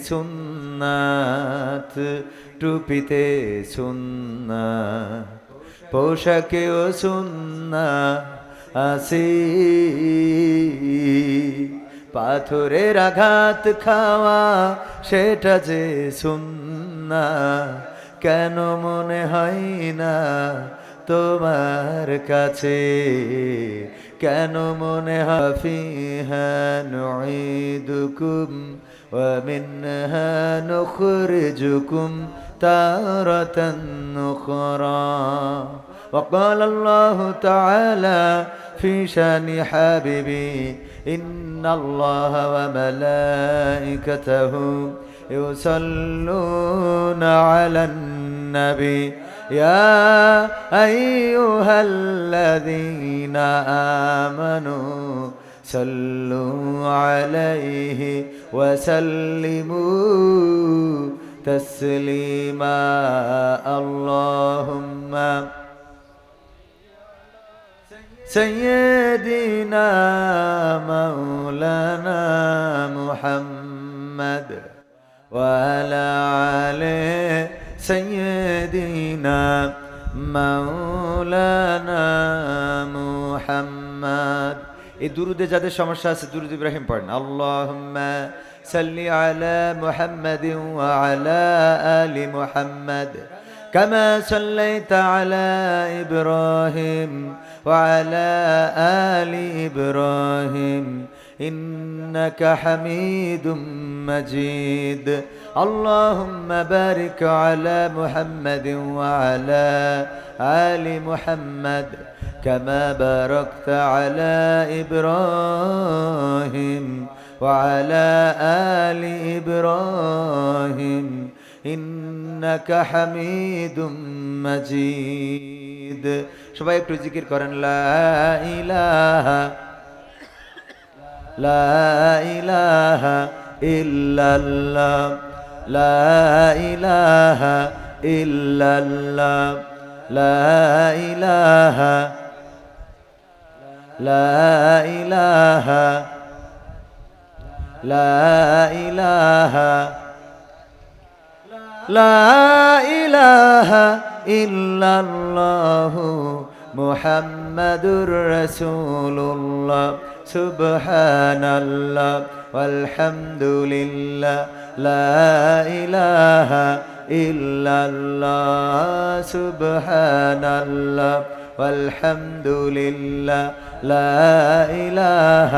সুন্নাত, টুপিতে সুন্নাত, পোশাকেও সুন্নাত আছে। পাথরের আঘাত খাওয়া সেটা যে সুন্নাত, কেন মনে হয় না তোমার কাছে? কেন মনে হয় ফিহা নুঈদুকুম ওয়া মিনহা নুখরিজুকুম তারাতান উখরা। وقال الله تعالى في شان حبيبي إن الله وملائكته يصلون على النبي يا أيها الذين آمنوا صلوا عليه وسلموا تسليما اللهم سيدنا مولانا محمد وعلى آله سيدنا مولانا محمد। এই দুরুদে যাদের সমস্যা আছে দুরুদ ইব্রাহিম পড়েন। আল্লাহুম্মা সাল্লি আলা মুহাম্মাদিন ওয়া আলা আলি মুহাম্মাদ কামা সাল্লাইতা আলা ইব্রাহিম ওয়া আলা আলি ইব্রাহিম ইন্নাকা হামিদুম মাজিদ। আল্লাহুম্মা বারিক আলা মুহাম্মাদিন ওয়া আলা আলি মুহাম্মাদ كما باركت على إبراهيم وعلى آل إبراهيم إنك حميد مجيد। সবাই একটু জিকির করেন লা ইলাহা লা ইলাহা ইল্লাল্লাহ লা ইলাহা ইল্লাল্লাহ লা ইলাহা لا إله لا إله لا إله إلا الله محمد رسول الله سبحان الله والحمد لله لا إله إلا الله سبحان الله والحمد لله لا إله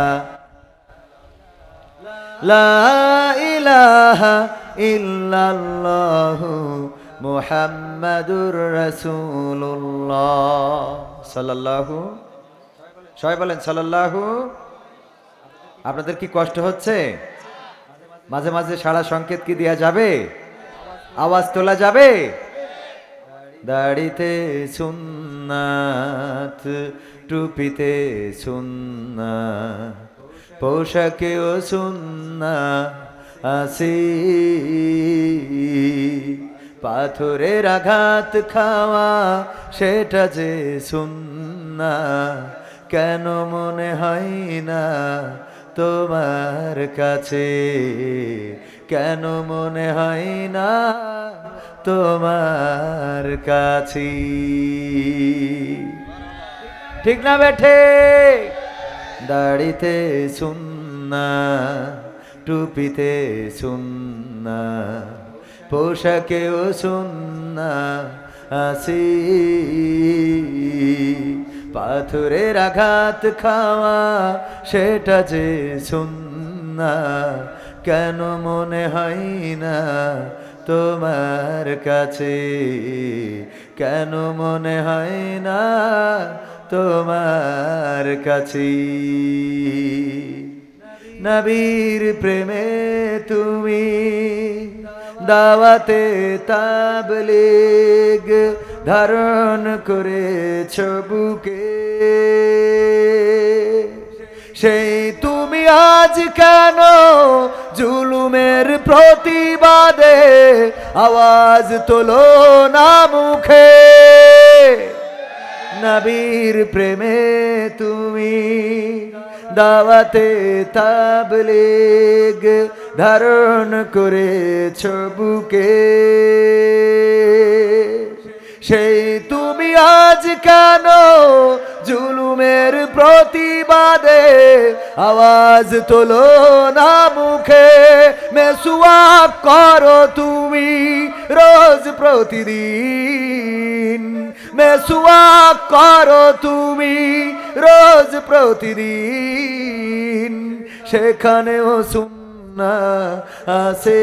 إلا الله محمد رسول الله সাল্লাল্লাহু। সবাই বলেন সাল্লাল্লাহু। আপনাদের কি কষ্ট হচ্ছে? মাঝে মাঝে সারা সংকেত কি দেয়া যাবে? আওয়াজ তোলা যাবে? দাড়িতে সুন্নাত, টুপিতে সুন্নাত, পোশাকেও সুন্নাত আছে। পাথরের আঘাত খাওয়া সেটা যে সুন্নাত, কেন মনে হয় না তোমার কাছে? কেন মনে হয় না তোমার কাছে? ঠিক না বেঠে? দাড়িতে সুন্নাত, টুপিতে সুন্নাত, পোশাকেও সুন্নাত আছে। পাথরের আঘাত খাওয়া সেটা যে সুন্নাত, কেন মনে হয় না তোমার কাছে? কেন মনে হয় না তোমার কাছে? নবীর প্রেমে তুমি দাওয়াতে তাবলীগ ধারণ করেছ বুকে, সেই তুমি আজ কেন জুলুমের প্রতিবাদে আওয়াজ তোলো না মুখে? নবীর প্রেমে তুমি দাওয়াতে তাবলীগ ধারণ করেছ বুকে, সেই তুমি আজ কেন জুলুমের প্রতিবাদে আওয়াজ তোলো না মুখে? মেসওয়াক করো তুমি রোজ প্রতিদিন, মেসওয়াক করো তুমি রোজ প্রতিদিন, সেখানেও সুন্নাহ আছে।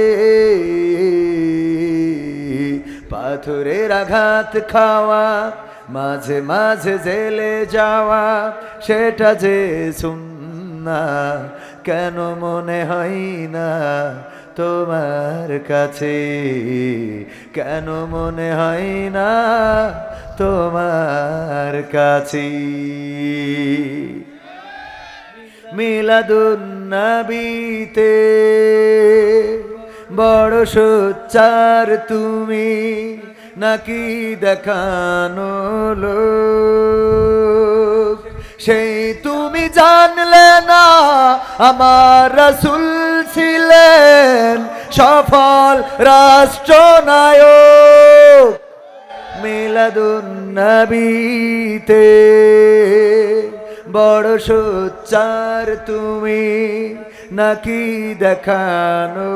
পাথরের আঘাত খাওয়া, মাঝে মাঝে জেলে যাওয়া, সেটা যে সুন্নাহ কেন মনে হয় না তোমার কাছে? কেন মনে হয় না তোমার কাছে? মিলাদুন নবীতে বড় সোচ্চার তুমি, নাকি দেখানো লোক? সেই তুমি জানলে না আমার রাসূল ছিলেন সফল রাষ্ট্রনায়ক। মিলাদুন নবীতে বড় সোচ্চার তুমি, নাকি দেখানো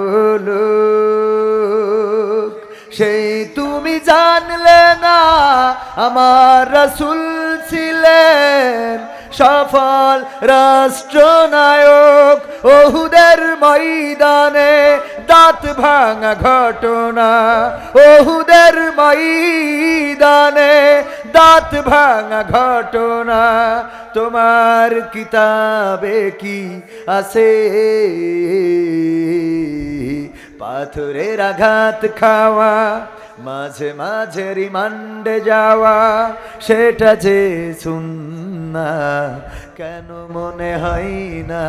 লোক? সেই তুমি জানলে না আমার রাসূল ছিলেন সফল রাষ্ট্রনায়ক। ওহুদের ময়দানে দাঁত ভাঙা ঘটনা, ওহুদের ময়দানে দাঁত ভাঙা ঘটনা তোমার কিতাবে কি আছে? পাথরের আঘাত খাওয়া, মাঝে মাঝে রিমান্ডে যাওয়া, সেটা যে সুন্নাহ কেন মনে হয় না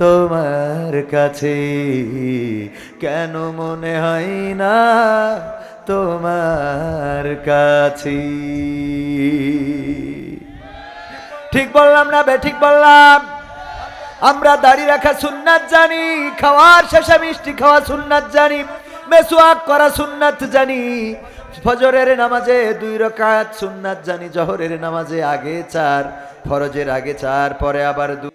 তোমার কাছে? কেন মনে হয় না তোমার কাছে? ঠিক বললাম না ঠিক বললাম? আমরা দাড়ি রাখা সুন্নাত জানি, খাওয়ার শেষে মিষ্টি খাওয়া সুন্নাত জানি, মেসওয়াক করা সুন্নাত জানি, ফজরের নামাজে 2 রাকাত সুন্নাত জানি, জোহরের নামাজে আগে 4, ফরজের আগে 4, পরে আবার 2।